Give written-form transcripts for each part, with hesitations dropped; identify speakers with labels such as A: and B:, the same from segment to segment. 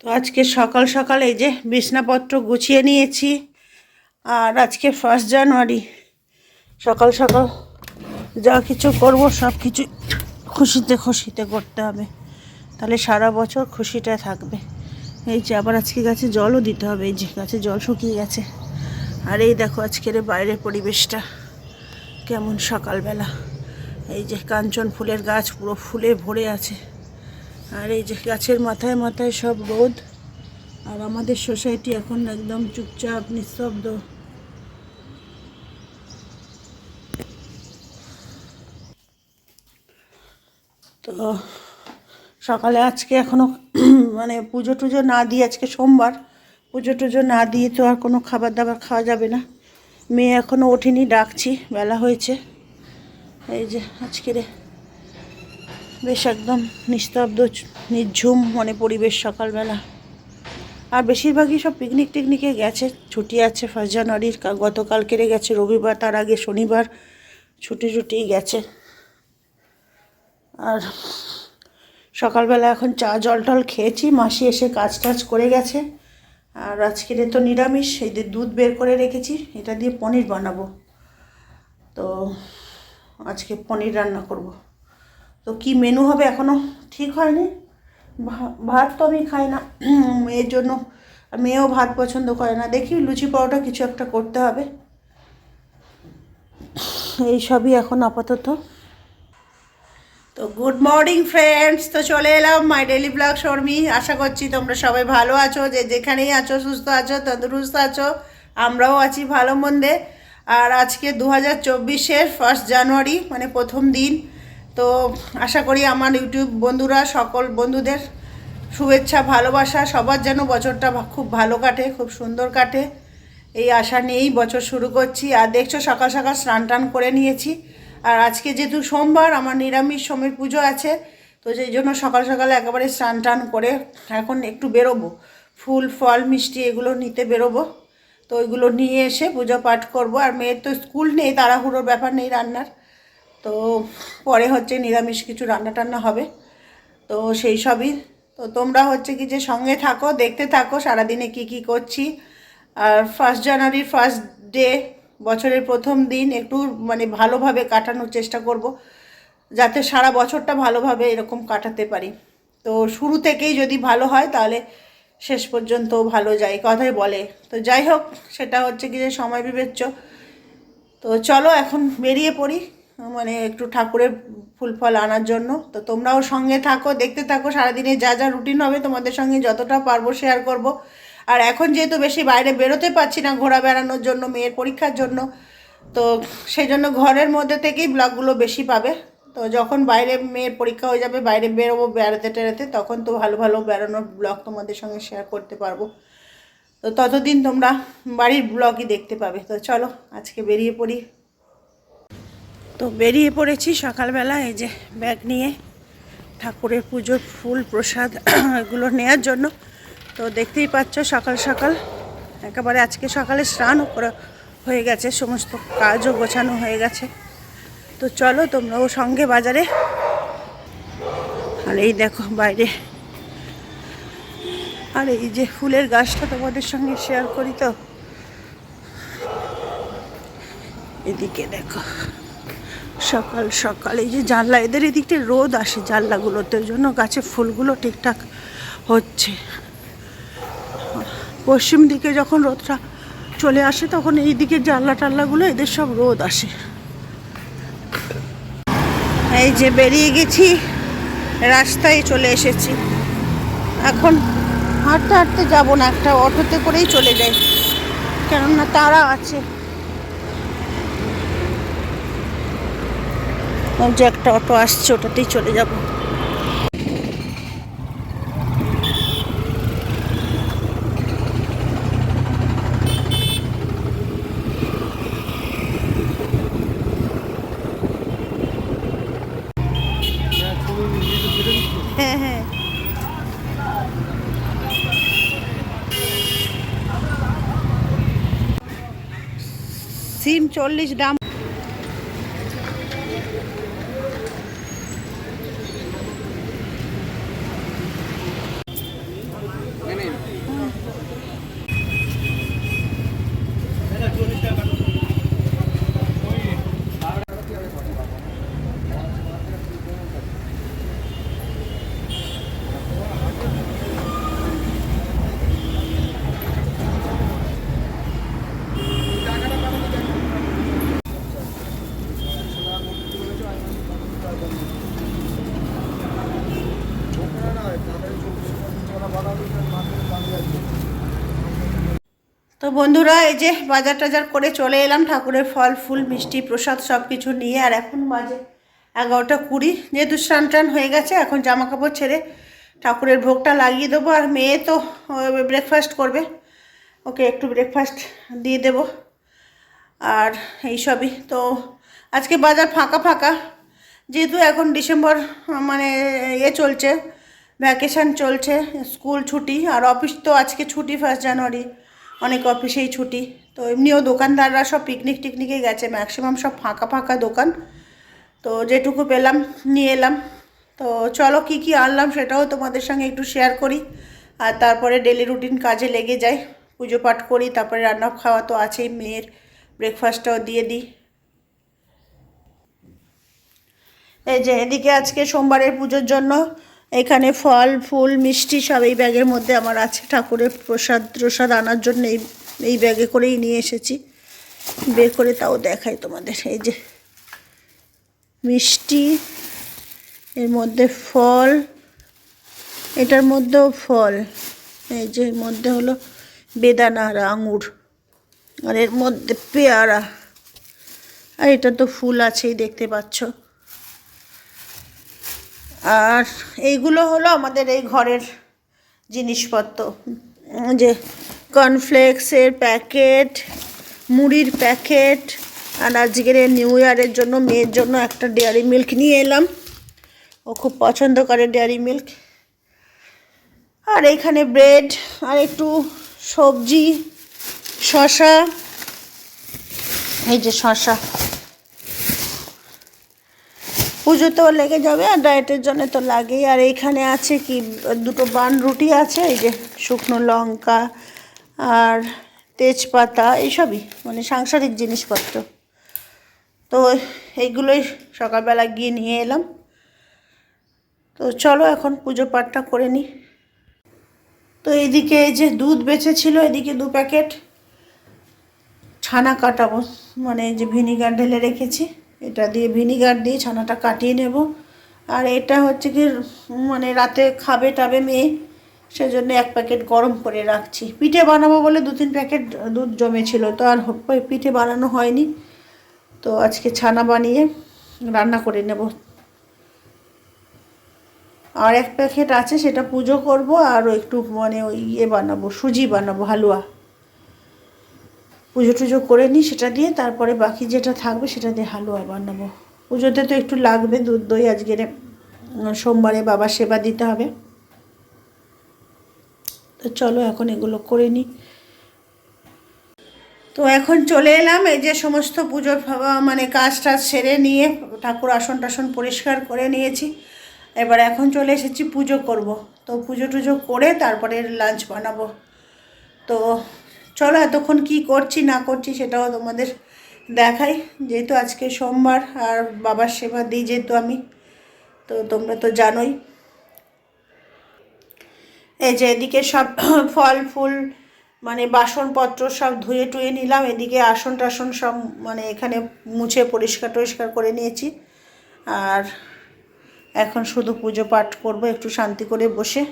A: তো আজকে সকাল সকাল এই যে বিছনাপত্র গুছিয়ে নিয়েছি। আর আজকে 1 জানুয়ারি, সকাল সকাল যা কিছু করব সব কিছু খুশিতে খুশিতে করতে হবে, তাহলে সারা বছর খুশিটা থাকবে। এই যে আবার আজকে গাছে জলও দিতে হবে, এই যে গাছে জল শুকিয়ে গেছে। আর এই দেখো আজকের বাইরের পরিবেশটা কেমন সকালবেলা। এই যে কাঞ্চন ফুলের গাছ পুরো ফুলে ভরে আছে। আর এই যে গাছের মাথায় মাথায় সব রোদ। আর আমাদের সোসাইটি এখন একদম চুপচাপ নিস্তব্ধ। তো সকালে আজকে এখনও মানে পুজো টুজো না দিয়ে, আজকে সোমবার, পুজো টুজো না দিয়ে তো আর কোনো খাবার দাবার খাওয়া যাবে না। মেয়ে এখনও ওঠেনি, ডাকছি, বেলা হয়েছে। এই যে আজকের বেশ একদম নিস্তব্ধ নিঝুম মানে পরিবেশ সকালবেলা। আর বেশিরভাগই সব পিকনিক টিকনিকে গেছে, ছুটি আছে 1 জানুয়ারির। গতকাল কেড়ে গেছে রবিবার, তার আগে শনিবার ছুটি গেছে। আর সকালবেলা এখন চা জল টল খেয়েছি, মাসি এসে কাজ টাজ করে গেছে। আর আজকের তো নিরামিষ, এই যে দুধ বের করে রেখেছি, এটা দিয়ে পনির বানাবো। তো আজকে পনির রান্না করব। তো কি মেনু হবে এখনও ঠিক হয়নি। ভাত তো আমি খাই না মেয়ের জন্য, আর মেয়েও ভাত পছন্দ করে না। দেখি লুচি পরোটা কিছু একটা করতে হবে। এই সবই এখন আপাতত। তো গুড মর্নিং ফ্রেন্ডস, তো চলে এলাম মাই ডেইলি ব্লগ শর্মি। আশা করছি তোমরা সবাই ভালো আছো, যে যেখানেই আছো সুস্থ আছো, তন্দুরুস্ত আছো। আমরাও আছি ভালো মন্দে। আর আজকে 2024-এর 1 জানুয়ারি, মানে প্রথম দিন। তো আশা করি আমার ইউটিউব বন্ধুরা, সকল বন্ধুদের শুভেচ্ছা ভালোবাসা, সবার যেন বছরটা খুব ভালো কাটে, খুব সুন্দর কাটে, এই আশা নিয়েই বছর শুরু করছি। আর দেখছো সকাল সকাল স্নান টান করে নিয়েছি। আর আজকে যেহেতু সোমবার, আমার নিরামিষ সময় পুজো আছে, তো সেই জন্য সকাল সকালে একেবারে স্নান টান করে এখন একটু বেরোবো, ফুল ফল মিষ্টি এগুলো নিতে বেরোবো। তো ওইগুলো নিয়ে এসে পুজো পাঠ করব। আর মেয়ের তো স্কুল নেই, তাড়াহুড়োর ব্যাপার নেই রান্নার। তো পরে হচ্ছে নিরামিষ কিছু রান্না টান্না হবে। তো সেই সবই। তো তোমরা হচ্ছে কি যে সঙ্গে থাকো, দেখতে থাকো সারাদিনে কি কি করছি। আর 1 জানুয়ারির ফার্স্ট ডে, বছরের প্রথম দিন, একটু মানে ভালোভাবে কাটানোর চেষ্টা করব, যাতে সারা বছরটা ভালোভাবে এরকম কাটাতে পারি। তো শুরু থেকেই যদি ভালো হয় তাহলে শেষ পর্যন্ত ভালো যায়, কথাই বলে। তো যাই হোক, সেটা হচ্ছে কি যে সময় বিবেচ্য। তো চলো এখন বেরিয়ে পড়ি, মানে একটু ঠাকুরের ফুল ফল আনার জন্য। তো তোমরাও সঙ্গে থাকো, দেখতে থাকো, সারাদিনে যা যা রুটিন হবে তোমাদের সঙ্গে যতটা পারবো শেয়ার করব। আর এখন যেহেতু বেশি বাইরে বেরোতে পারছি না ঘোরা বেড়ানোর জন্য, মেয়ের পরীক্ষার জন্য, তো সেই জন্য ঘরের মধ্যে থেকেই ব্লগগুলো বেশি পাবে। তো যখন বাইরে মেয়ের পরীক্ষা হয়ে যাবে, বাইরে বেরোবো বেড়াতে টেড়াতে, তখন তো ভালো ভালো বেড়ানোর ব্লগ তোমাদের সঙ্গে শেয়ার করতে পারবো। তো ততদিন তোমরা বাড়ির ব্লগই দেখতে পাবে। তো চলো আজকে বেরিয়ে পড়ি। তো বেরিয়ে পড়েছি সকালবেলা, এই যে ব্যাগ নিয়ে ঠাকুরের পুজোর ফুল প্রসাদ এগুলো নেওয়ার জন্য। তো দেখতেই পাচ্ছ সকাল সকাল একেবারে আজকে সকালে স্নানও করা হয়ে গেছে, সমস্ত কাজও গোছানো হয়ে গেছে। তো চলো তোমরাও সঙ্গে বাজারে। আর এই দেখো বাইরে, আর এই যে ফুলের গাছটা তোমাদের সঙ্গে শেয়ার করি। তো এদিকে দেখো সকাল সকাল এই যে জানলা, এদের এদিকটা রোদ আসে জানলাগুলোতে, ওই জন্য গাছে ফুলগুলো ঠিকঠাক হচ্ছে। পশ্চিম দিকে যখন রোদটা চলে আসে তখন এই দিকের জানলা টাল্লাগুলো এদের সব রোদ আসে। এই যে বেরিয়ে গেছি, রাস্তায় চলে এসেছি। এখন হাঁটতে হাঁটতে যাবো না, একটা অটোতে করেই চলে যাই, কেননা তারা আছে। যে একটা অটো আসছে, ওটাতেই চলে যাব। হ্যাঁ হ্যাঁ, সিম 40 দাম। তো বন্ধুরা, এই যে বাজার টাজার করে চলে এলাম, ঠাকুরের ফল ফুল মিষ্টি প্রসাদ সব কিছু নিয়ে। আর এখন বাজে 11:20। যেহেতু স্নান টান হয়ে গেছে, এখন জামা কাপড় ছেড়ে ঠাকুরের ভোগটা লাগিয়ে দেবো। আর মেয়ে তো ব্রেকফাস্ট করবে, ওকে একটু ব্রেকফাস্ট দিয়ে দেবো। আর এইসবই তো, আজকে বাজার ফাঁকা ফাঁকা, যেহেতু এখন ডিসেম্বর মানে চলছে, ভ্যাকেশান চলছে, স্কুল ছুটি, আর অফিস তো আজকে ছুটি 1 জানুয়ারি, অনেক অফিসেই ছুটি। তো এমনিও দোকানদাররা সব পিকনিক টিকনিকে গেছে, ম্যাক্সিমাম সব ফাঁকা ফাঁকা দোকান। তো যেটুকু পেলাম নিয়ে এলাম। তো চলো কি কি আনলাম সেটাও তোমাদের সঙ্গে একটু শেয়ার করি। আর তারপরে ডেলি রুটিন কাজে লেগে যাই, পুজো পাঠ করি, তারপরে রান্না খাওয়া তো আছেই, মেয়ের ব্রেকফাস্টটাও দিয়ে দিই। এই যে এদিকে আজকে সোমবারের পুজোর জন্য এখানে ফল ফুল মিষ্টি সব এই ব্যাগের মধ্যে আমার আছে, ঠাকুরের প্রসাদ আনার জন্য এই ব্যাগে করেই নিয়ে এসেছি। বের করে তাও দেখাই তোমাদের। এই যে মিষ্টি, এর মধ্যে ফল, এটার মধ্যেও ফল, এই যে এর মধ্যে হলো বেদানা আর আঙুর, আর এর মধ্যে পেয়ারা, আর এটা তো ফুল আছেই দেখতে পাচ্ছ। আর এইগুলো হলো আমাদের এই ঘরের জিনিসপত্র, যে কর্নফ্লেক্সের প্যাকেট, মুড়ির প্যাকেট। আর আজকের নিউ ইয়ারের জন্য মেয়ের জন্য একটা ডেয়ারি মিল্ক নিয়ে এলাম, ও খুব পছন্দ করে ডেয়ারি মিল্ক। আর এইখানে ব্রেড, আর একটু সবজি, শসা, এই যে শসা, পুজো তো লেগে যাবে, আর ডায়েটের জন্য তো লাগেই। আর এইখানে আছে কি 2টো বান রুটি আছে, এই যে শুকনো লঙ্কা আর তেজপাতা, এইসবই মানে সাংসারিক জিনিসপত্র। তো এইগুলোই সকালবেলা গিয়ে নিয়ে এলাম। তো চলো এখন পুজো পাঠটা করে নিই। তো এইদিকে এই যে দুধ বেঁচেছিল, এদিকে 2 প্যাকেট ছানা কাটাবো, মানে যে ভিনিগার ঢেলে রেখেছি, এটা দিয়ে ভিনিগার দিয়ে ছানাটা কাটিয়ে নেব। আর এটা হচ্ছে কি মানে রাতে খাবে টাবে মেয়ে, সেজন্য 1 প্যাকেট গরম করে রাখছি। পিঠে বানাবো বলে 2-3 প্যাকেট দুধ জমেছিল, তো আর পিঠে বানানো হয়নি। তো আজকে ছানা বানিয়ে রান্না করে নেব। আর 1 প্যাকেট আছে, সেটা পুজো করব। আর একটু মানে ওই বানাবো, সুজি বানাবো, হালুয়া। পুজো টুজো করে নিই সেটা দিয়ে, তারপরে বাকি যেটা থাকবে সেটা দিয়ে হালুয়া বানাবো। পুজোতে তো একটু লাগবে দুধ দই, আজকের সোমবারে বাবার সেবা দিতে হবে। তো চলো এখন এগুলো করে নিই। তো এখন চলে এলাম, এই যে সমস্ত পুজোর মানে কাজ টাজ সেরে নিয়ে ঠাকুর আসন টাসন পরিষ্কার করে নিয়েছি। এবার এখন চলে এসেছি পুজো করব। তো পুজো টুজো করে তারপরে লাঞ্চ বানাবো। তো চলো এতক্ষণ কি করছি না করছি সেটাও তোমাদের দেখাই, যেহেতু আজকে সোমবার আর বাবার সেবা দিই যেহেতু আমি, তো তোমরা তো জানোই। এই যে এদিকে সব ফল ফুল মানে বাসনপত্র সব ধুয়ে টুয়ে নিলাম, এদিকে আসন টাসন সব মানে এখানে মুছে পরিষ্কার টরিষ্কার করে নিয়েছি। আর এখন শুধু পুজো পাঠ করব একটু শান্তি করে বসে।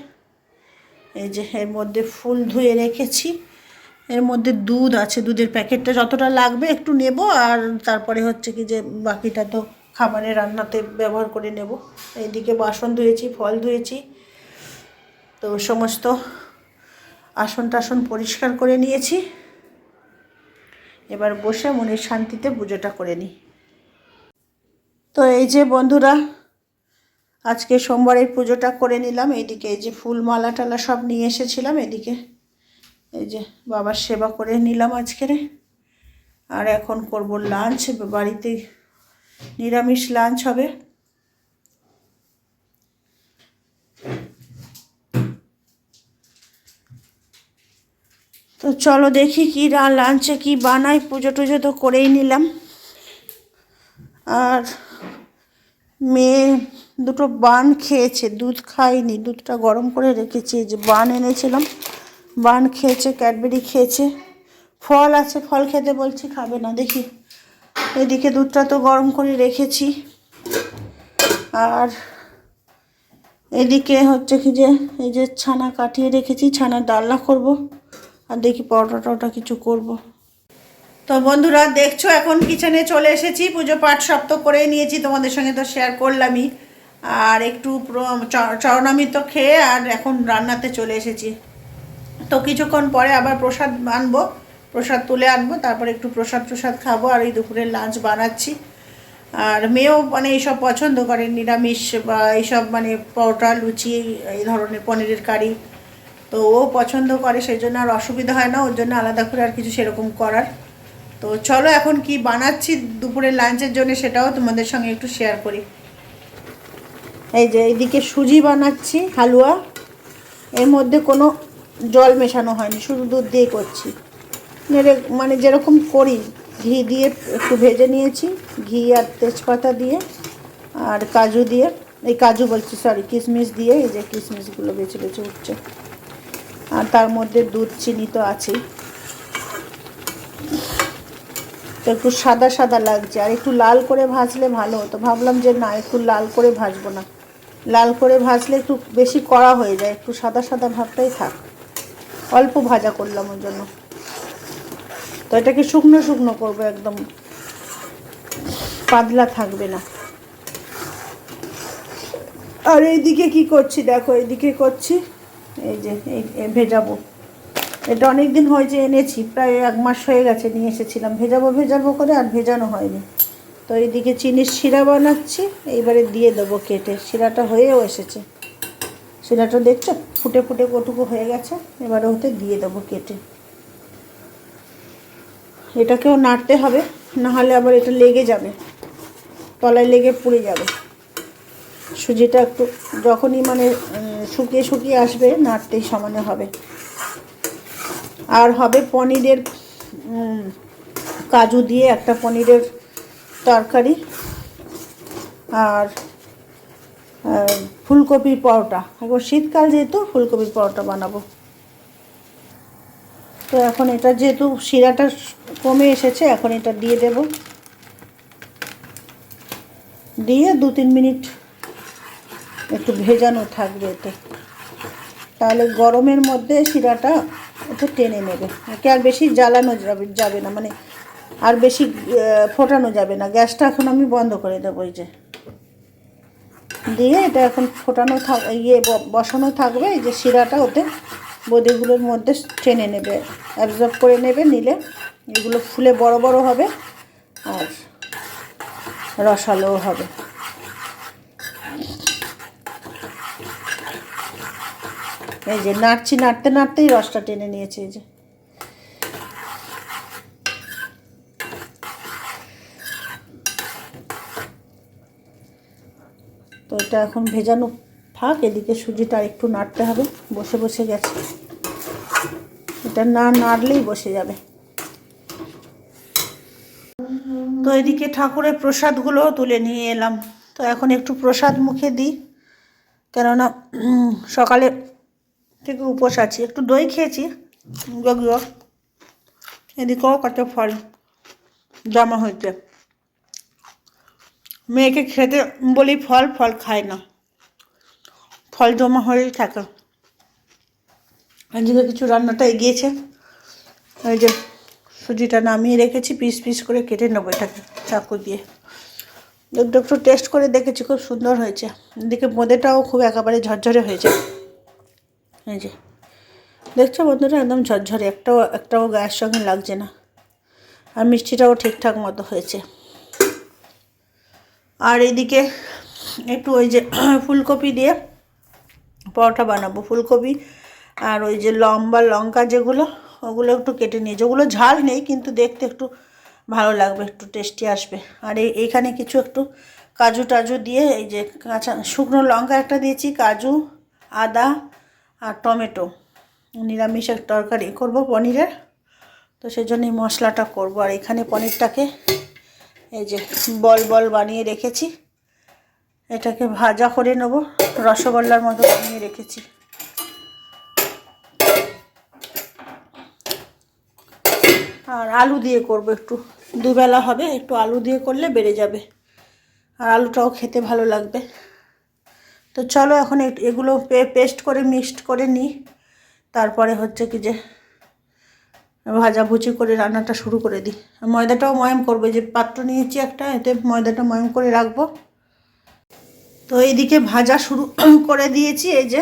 A: এই যে এর মধ্যে ফুল ধুয়ে রেখেছি, এর মধ্যে দুধ আছে, দুধের প্যাকেটটা যতটা লাগবে একটু নেব, আর তারপরে হচ্ছে কি যে বাকিটা তো খাবারের রান্নাতে ব্যবহার করে নেব। এইদিকে বাসন ধুয়েছি, ফল ধুয়েছি, তো সমস্ত আসন টাসন পরিষ্কার করে নিয়েছি। এবার বসে মনের শান্তিতে পুজোটা করে নিই। তো এই যে বন্ধুরা, আজকে সোমবারের পুজোটা করে নিলাম। এইদিকে এই যে ফুল মালা টালা সব নিয়ে এসেছিলাম, এদিকে এই যে বাবার সেবা করে নিলাম আজকের। আর এখন করব লাঞ্চ, বাড়িতে নিরামিষ লাঞ্চ হবে। তো চলো দেখি কি লাঞ্চে কি বানাই। পুজো টুজো তো করেই নিলাম। আর মেয়ে 2টো বান খেয়েছে, দুধ খাইনি, দুধটা গরম করে রেখেছি। এই যে বান এনেছিলাম, বান খেয়েছে, ক্যাডবেরি খেয়েছে, ফল আছে, ফল খেতে বলছি, খাবে না দেখি। এদিকে দুধটা তো গরম করে রেখেছি। আর এদিকে হচ্ছে কি যে এই যে ছানা কাটিয়ে রেখেছি, ছানার ডালনা করব, আর দেখি পরোটা টরোটা কিছু করব। তো বন্ধুরা দেখছো এখন কিচেনে চলে এসেছি, পুজো পাঠ সব তো করেই নিয়েছি, তোমাদের সঙ্গে তো শেয়ার করলামই। আর একটু চরণামৃত খেয়ে আর এখন রান্নাতে চলে এসেছি। তো কিছুক্ষণ পরে আবার প্রসাদ আনবো, প্রসাদ তুলে আনবো, তারপরে একটু প্রসাদ খাবো। আর এই দুপুরের লাঞ্চ বানাচ্ছি। আর মেয়েও মানে এইসব পছন্দ করে, নিরামিষ বা এইসব মানে পরোটা লুচি এই ধরনের পনিরের কারি, তো ও পছন্দ করে, সেই জন্য আর অসুবিধা হয় না ওর জন্য আলাদা করে আর কিছু সেরকম করার। তো চলো এখন কি বানাচ্ছি দুপুরের লাঞ্চের জন্য সেটাও তোমাদের সঙ্গে একটু শেয়ার করি। এই যে এইদিকে সুজি বানাচ্ছি, হালুয়া। এর মধ্যে কোনো জল মেশানো হয়নি, শুধু দুধ দিয়ে করছি। মানে যেরকম করি, ঘি দিয়ে একটু ভেজে নিয়েছি, ঘি আর তেজপাতা দিয়ে আর কাজু দিয়ে, এই কাজু বলছি সরি কিশমিশ দিয়ে, এই যে কিশমিশগুলো বেছে বেছে উঠছে। আর তার মধ্যে দুধ চিনি তো আছেই। তো একটু সাদা সাদা লাগছে, আর একটু লাল করে ভাজলে ভালো হতো। ভাবলাম যে না, একটু লাল করে ভাজবো না, লাল করে ভাজলে একটু বেশি কড়া হয়ে যায়, একটু সাদা সাদা ভাবটাই থাক। অল্প ভাজা করলাম ওর জন্য। তো এটাকে শুকনো শুকনো করবো, একদম পাতলা থাকবে না। আর এইদিকে কি করছি দেখো, এইদিকে করছি এই যে এই ভেজাবো। এটা অনেক দিন হয়েছে, এনেছি প্রায় 1 মাস হয়ে গেছে, নিয়ে এসেছিলাম। ভেজাবো করে আর ভেজানো হয়নি। তো এইদিকে চিনির শিরা বানাচ্ছি, এইবারে দিয়ে দেবো কেটে। শিরাটা হয়েও এসেছে, শিরাটা দেখছো ফুটে ফুটে কটুকু হয়ে গেছে। এবারে ওতে দিয়ে দেবো কেটে। এটাকেও নাড়তে হবে, নাহলে আবার এটা লেগে যাবে, তলায় লেগে পুড়ে যাবে। সুজিটা একটু যখনই মানে শুকিয়ে শুকিয়ে আসবে, নাড়তেই সমানে হবে। আর হবে পনিরের কাজু দিয়ে একটা পনিরের তরকারি, আর ফুলকপির পরোটা। এখন শীতকাল যেহেতু ফুলকপির পরোটা বানাবো। তো এখন এটা যেহেতু শিরাটা কমে এসেছে, এখন এটা দিয়ে দেব, দিয়ে 2-3 মিনিট একটু ভেজানো থাকবে এতে। তাহলে গরমের মধ্যে শিরাটা একটু টেনে নেবে, একে আর বেশি জ্বালানো যাবে না, মানে আর বেশি ফোটানো যাবে না। গ্যাসটা এখন আমি বন্ধ করে দেবো। এই যে দিয়ে এটা এখন ফোটানো বসানো থাকবে। এই যে শিরাটা ওতে বদিগুলোর মধ্যে টেনে নেবে, অ্যাবজর্ব করে নেবে। নিলে এগুলো ফুলে বড় বড় হবে আর রসালোও হবে। এই যে নাড়ছি, নাড়তে নাড়তেই রসটা টেনে নিয়েছে। এই যে তো এটা এখন ভেজানো থাক। এদিকে সুজিটা একটু নাড়তে হবে, বসে গেছে। এটা না নাড়লেই বসে যাবে। তো এদিকে ঠাকুরের প্রসাদগুলোও তুলে নিয়ে এলাম। তো এখন একটু প্রসাদ মুখে দিই, কেননা সকালে থেকে উপোস আছি। একটু দই খেয়েছি যদিও, এদিকেও কত ফল জমা হয়েছে। মেয়েকে খেতে বলি ফল খায় না, ফল জমা হয়েই থাকে। এদিকে কিছু রান্নাটা এগিয়েছে। ওই যে সুজিটা নামিয়ে রেখেছি, পিস পিস করে কেটে নেবো এটাকে চাকু দিয়ে। একটু টেস্ট করে দেখেছি, খুব সুন্দর হয়েছে। এদিকে বোঁদেটাও খুব একেবারে ঝরঝরে হয়েছে। এই যে দেখছো বন্ধুরা, একদম ঝরঝরে, একটাও গায়ের সঙ্গে লাগছে না। আর মিষ্টিটাও ঠিকঠাক মতো হয়েছে। আর এইদিকে একটু ওই যে ফুলকপি দিয়ে পরোটা বানাবো। ফুলকপি আর ওই যে লম্বা লঙ্কা যেগুলো, ওগুলো একটু কেটে নিয়েছি। ওগুলো ঝাল নেই, কিন্তু দেখতে একটু ভালো লাগবে, একটু টেস্টি আসবে। আর এইখানে কিছু একটু কাজু টাজু দিয়ে, এই যে কাঁচা শুকনো লঙ্কা একটা দিয়েছি, কাজু, আদা আর টমেটো। নিরামিষ এক তরকারি করবো পনিরের, তো সেই জন্য এই মশলাটা করবো। আর এখানে পনিরটাকে এই যে বল বানিয়ে রেখেছি, এটাকে ভাজা করে নেব, রসগোল্লার মতো বানিয়ে রেখেছি। আর আলু দিয়ে করব, একটু দুবেলা হবে, একটু আলু দিয়ে করলে বেড়ে যাবে, আর আলুটাও খেতে ভালো লাগবে। তো চলো এখন এগুলো পেস্ট করে মিক্সড করে নিই, তারপরে হচ্ছে কি যে ভাজাভুজি করে রান্নাটা শুরু করে দিই। ময়দাটাও ময়াম করবো, যে পাত্র নিয়েছি একটা, এতে ময়দাটা ময়াম করে রাখবো। তো এইদিকে ভাজা শুরু করে দিয়েছি, এই যে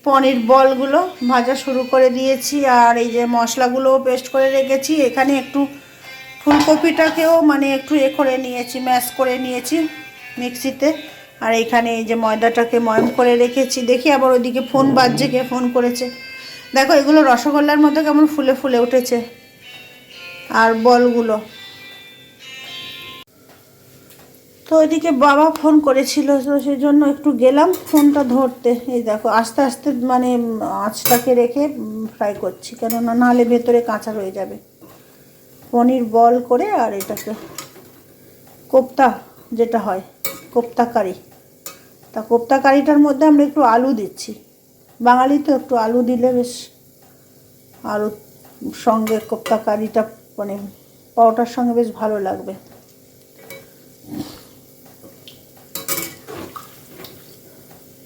A: পনির বলগুলো ভাজা শুরু করে দিয়েছি, আর এই যে মশলাগুলোও পেস্ট করে রেখেছি। এখানে একটু ফুলকপিটাকেও মানে একটু করে নিয়েছি, ম্যাশ করে নিয়েছি মিক্সিতে। আর এইখানে এই যে ময়দাটাকে ময়াম করে রেখেছি। দেখি আবার ওইদিকে ফোন বাজছে, কে ফোন করেছে। দেখো এগুলো রসগোল্লার মতো কেমন ফুলে ফুলে উঠেছে, আর বলগুলো। তো ওইদিকে বাবা ফোন করেছিল, তো সেই জন্য একটু গেলাম ফোনটা ধরতে। এই দেখো আস্তে আস্তে মানে আঁচটাকে রেখে ফ্রাই করছি, কেননা নাহলে ভেতরে কাঁচা রয়ে যাবে। পনির বল করে, আর এটাকে কোপ্তা যেটা হয়, কোপ্তা কারি। তা কোপ্তা কারিটার মধ্যে আমরা একটু আলু দিচ্ছি, বাঙালি তো একটু আলু দিলে বেশ, আলুর সঙ্গে কোপ্তা কারিটা মানে পরোটার সঙ্গে বেশ ভালো লাগবে।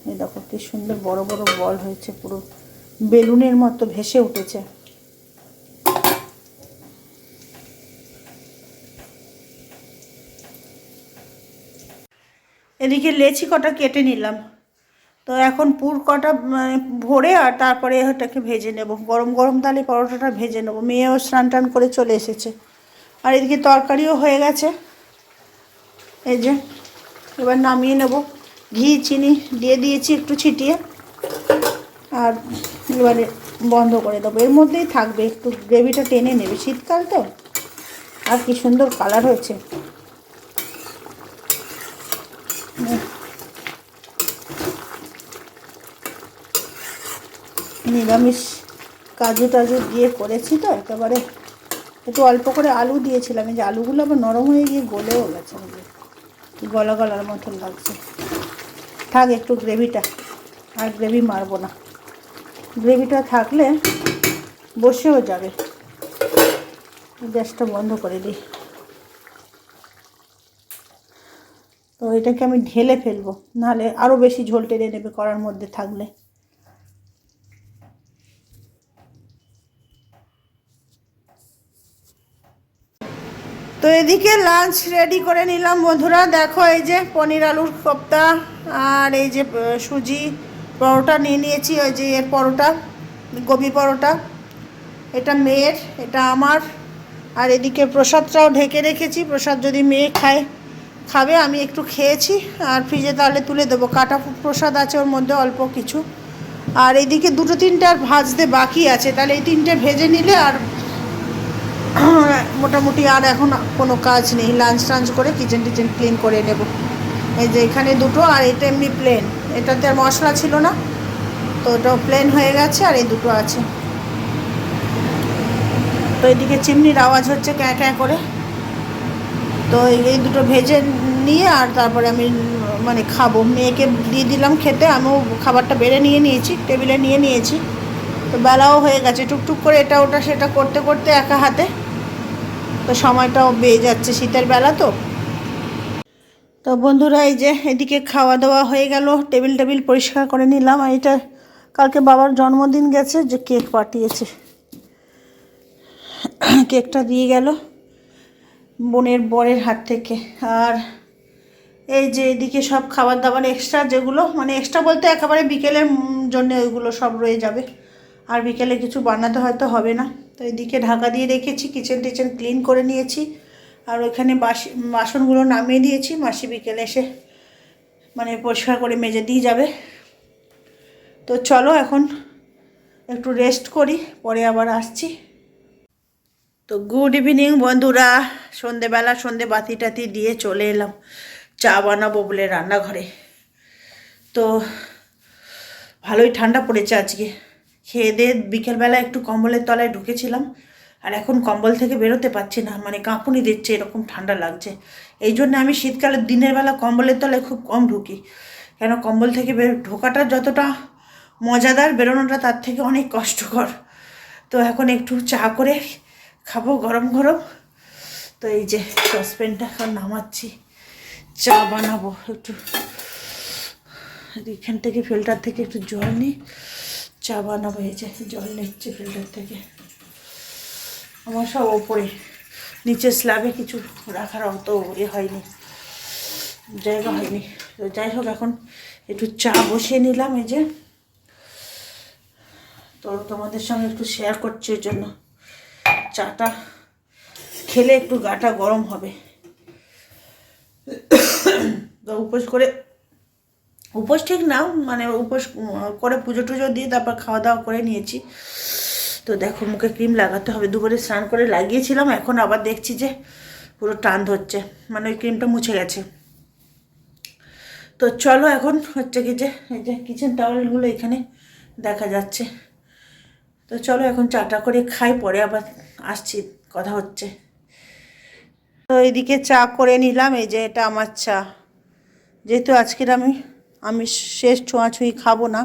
A: এই দেখো কি সুন্দর বড় বড় বল হয়েছে, পুরো বেলুনের মতো ভেসে উঠেছে। এদিকে লেচি কটা কেটে নিলাম। তো এখন পুর কটা ভরে আর তারপরে ওটাকে ভেজে নেব, গরম গরম তাহলে পরোটাটা ভেজে নেব। মেয়েও স্নান টান করে চলে এসেছে। আর এদিকে তরকারিও হয়ে গেছে, এই যে এবার নামিয়ে নেব। ঘি চিনি দিয়ে দিয়েছি একটু ছিটিয়ে, আর এবারে বন্ধ করে দেবো। এর মধ্যেই থাকবে, একটু গ্রেভিটা টেনে নেবে, শীতকাল তো। আর কি সুন্দর কালার হয়েছে। নিরামিষ কাজু টাজু দিয়ে করেছি তো একেবারে। একটু অল্প করে আলু দিয়েছিলাম, এই যে আলুগুলো আবার নরম হয়ে গিয়ে গলেও গেছে, গলা গলার মতন লাগছে। থাক একটু গ্রেভিটা, আর গ্রেভি মারবো না। গ্রেভিটা থাকলে বসেও যাবে। গ্যাসটা বন্ধ করে দিই। তো এটাকে আমি ঢেলে ফেলবো, নাহলে আরও বেশি ঝোল টেনে নেবে কড়ার মধ্যে থাকলে। তো এদিকে লাঞ্চ রেডি করে নিলাম বন্ধুরা। দেখো এই যে পনির আলুর কোপ্তা, আর এই যে সুজি পরোটা নিয়ে নিয়েছি। ওই যে এর পরোটা, গোবি পরোটা, এটা মেয়ের, এটা আমার। আর এদিকে প্রসাদটাও ঢেকে রেখেছি, প্রসাদ যদি মেয়ে খাবে। আমি একটু খেয়েছি, আর ফ্রিজে তাহলে তুলে দেবো। কাটা প্রসাদ আছে ওর মধ্যে অল্প কিছু। আর এইদিকে দুটো তিনটে আর ভাজতে বাকি আছে, তাহলে এই তিনটে ভেজে নিলে আর মোটামুটি আর এখন কোনো কাজ নেই। লাঞ্চ টাঞ্চ করে কিচেন টিচেন ক্লিন করে নেব। এই যে এখানে দুটো, আর এটা এমনি প্লেন, এটাতে আর মশলা ছিল না, তো ওটাও প্লেন হয়ে গেছে। আর এই দুটো আছে। তো এদিকে চিমনির আওয়াজ হচ্ছে ক্যাঁ ক্যাঁ করে। তো এই দুটো ভেজে নিয়ে আর তারপরে আমি মানে খাবো। মেয়েকে দিয়ে দিলাম খেতে, আমিও খাবারটা বেড়ে নিয়েছি, টেবিলে নিয়ে নিয়েছি। তো বেলাও হয়ে গেছে, টুকটুক করে এটা ওটা সেটা করতে করতে একা হাতে তো সময়টাও বেয়ে যাচ্ছে, শীতের বেলা তো। তো বন্ধুরা এই যে এদিকে খাওয়া দাওয়া হয়ে গেল, টেবিল পরিষ্কার করে নিলাম। আর এটা কালকে বাবার জন্মদিন গেছে, যে কেক পাঠিয়েছে, কেকটা দিয়ে গেল বোনের বরের হাত থেকে। আর এই যে এদিকে সব খাবার দাবার এক্সট্রা, যেগুলো মানে এক্সট্রা বলতে একেবারে বিকেলের জন্য ওইগুলো সব রয়ে যাবে। আর বিকেলে কিছু বানাতে হয়তো হবে না। তো এদিকে ঢাকা দিয়ে রেখেছি, কিচেন টিচেন ক্লিন করে নিয়েছি। আর ওইখানে বাসনগুলো নামিয়ে দিয়েছি, মাসি বিকেলে এসে মানে পরিষ্কার করে মেজে দিয়ে যাবে। তো চলো এখন একটু রেস্ট করি, পরে আবার আসছি। তো গুড ইভিনিং বন্ধুরা। সন্ধেবেলা সন্ধে বাতি টাতি দিয়ে চলে এলাম চা বানাবো বলে রান্নাঘরে। তো ভালোই ঠান্ডা পড়েছে আজকে। খেয়ে দিয়ে বিকেলবেলা একটু কম্বলের তলায় ঢুকেছিলাম, আর এখন কম্বল থেকে বেরোতে পারছি না, মানে কাঁপুনি দিচ্ছে, এরকম ঠান্ডা লাগছে। এই জন্য আমি শীতকালে দিনের বেলা কম্বলের তলায় খুব কম ঢুকি, কেন কম্বল থেকে ঢোকাটা যতটা মজাদার, বেরোনোটা তার থেকে অনেক কষ্টকর। তো এখন একটু চা করে খাবো গরম গরম। তো এই যে সসপ্যানটা এখন নামাচ্ছি, চা বানাবো একটু। এখান থেকে ফিল্টার থেকে একটু জল নিই, চা বানাবো। এই যে জল নিচ্ছে ফিল্টার থেকে। আমার সব ওপরে, নিচে স্ল্যাবে কিছু রাখার অত হয়নি, জায়গা হয়নি। তো যাই হোক, এখন একটু চা বসিয়ে নিলাম। এই যে তো তোমাদের সঙ্গে একটু শেয়ার করছি, ওই জন্য চাটা খেলে একটু গাটা গরম হবে। তো উপোস ঠিক না, মানে উপোস করে পুজো টুজো দিয়ে তারপর খাওয়া দাওয়া করে নিয়েছি। তো দেখো, মুখে ক্রিম লাগাতে হবে। দুপুরে স্নান করে লাগিয়েছিলাম, এখন আবার দেখছি যে পুরো টান ধরছে, মানে ওই ক্রিমটা মুছে গেছে। তো চলো, এখন হচ্ছে কি যে এই যে কিচেন টাওয়েলগুলো এখানে দেখা যাচ্ছে। তো চলো এখন চাটা করে খাই, পরে আবার আসছি, কথা হচ্ছে। তো এইদিকে চা করে নিলাম। এই যে এটা আমার চা, যেহেতু আজকের আমি শেষ ছোঁয়াছুঁই খাবো না।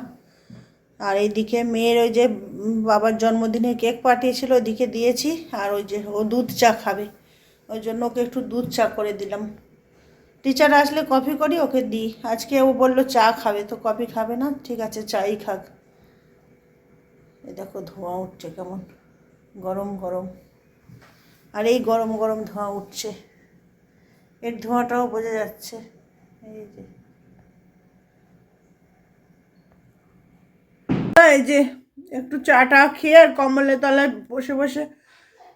A: আর এইদিকে মেয়ের ওই যে বাবার জন্মদিনে কেক পাঠিয়েছিল, ওইদিকে দিয়েছি। আর ওই যে ও দুধ চা খাবে, ওই জন্য ওকে একটু দুধ চা করে দিলাম। টিচার আসলে কফি করি ওকে দিই, আজকে ও বললো চা খাবে, তো কফি খাবে না, ঠিক আছে চাই খাক। এই দেখো ধোঁয়া উঠছে কেমন গরম গরম, আর এই গরম গরম ধোঁয়া উঠছে, এর ধোঁয়াটাও বোঝা যাচ্ছে। এই যে এই যে একটু চাটা খেয়ে আর কম্বলের তলায় বসে বসে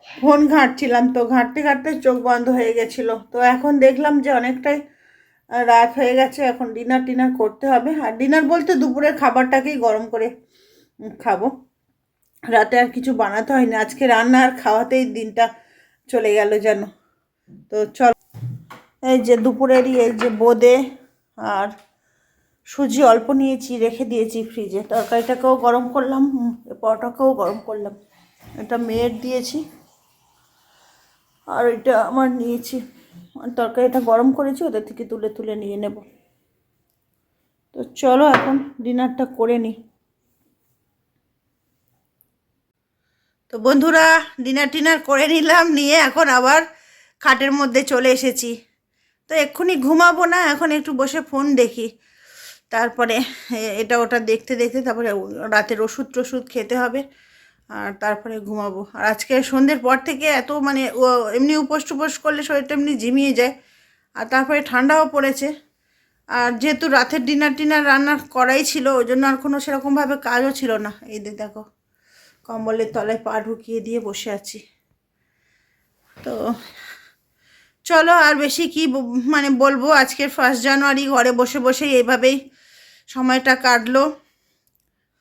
A: ফোন ঘাঁটছিলাম। তো ঘাঁটতে ঘাঁটতে চোখ বন্ধ হয়ে গেছিলো। তো এখন দেখলাম যে অনেকটাই রাত হয়ে গেছে, এখন ডিনার করতে হবে। আর ডিনার বলতে দুপুরের খাবারটাকেই গরম করে খাবো, রাতে আর কিছু বানাতে হয়নি। আজকে রান্না আর খাওয়াতেই দিনটা চলে গেল যেন। তো চল, এই যে দুপুরেরই এই যে বোঁদে আর সুজি অল্প নিয়েছি, রেখে দিয়েছি ফ্রিজে। তরকারিটাকেও গরম করলাম, পরোটাকেও গরম করলাম। এটা মেয়ের দিয়েছি আর এটা আমার নিয়েছি। তরকারিটা গরম করেছি, ওদের থেকে তুলে তুলে নিয়ে নেব। তো চলো এখন ডিনারটা করে নিই। তো বন্ধুরা, ডিনার করে নিলাম, নিয়ে এখন আবার খাটের মধ্যে চলে এসেছি। তো এক্ষুনি ঘুমাবো না, এখন একটু বসে ফোন দেখি, তারপরে এটা ওটা দেখতে দেখতে তারপরে রাতের ওষুধ খেতে হবে, আর তারপরে ঘুমাবো। আর আজকে সন্ধ্যের পর থেকে এত মানে এমনি উপোস টুপোস করলে শরীরটা এমনি ঝিমিয়ে যায়, আর তারপরে ঠান্ডাও পড়েছে। আর যেহেতু রাতের ডিনার রান্না করাই ছিল, ওই জন্য আর কোনো সেরকমভাবে কাজও ছিল না। এই দেখো, কম্বলের তলায় পা ঢুকিয়ে দিয়ে বসে আছি। তো চলো, আর বেশি কি মানে বলবো, আজকের 1 জানুয়ারি ঘরে বসে বসেই এইভাবেই সময়টা কাটলো।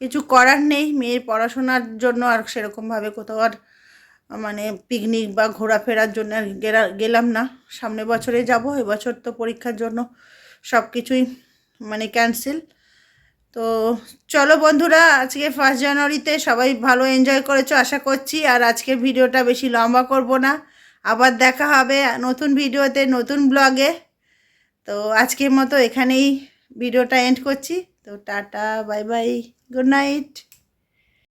A: কিছু করার নেই, মেয়ের পড়াশোনার জন্য আর সেরকমভাবে কোথাও আর মানে পিকনিক বা ঘোরাফেরার জন্য আর গেলাম না। সামনের বছরে যাব, এবছর তো পরীক্ষার জন্য সব কিছুই মানে ক্যান্সেল। তো চলো বন্ধুরা, আজকে 1 জানুয়ারিতে সবাই ভালো এনজয় করেছো আশা করছি। আর আজকের ভিডিওটা বেশি লম্বা করব না, আবার দেখা হবে নতুন ভিডিওতে, নতুন ব্লগে। তো আজকের মতো এখানেই ভিডিওটা এন্ড করছি। তো tata, bye bye, good night.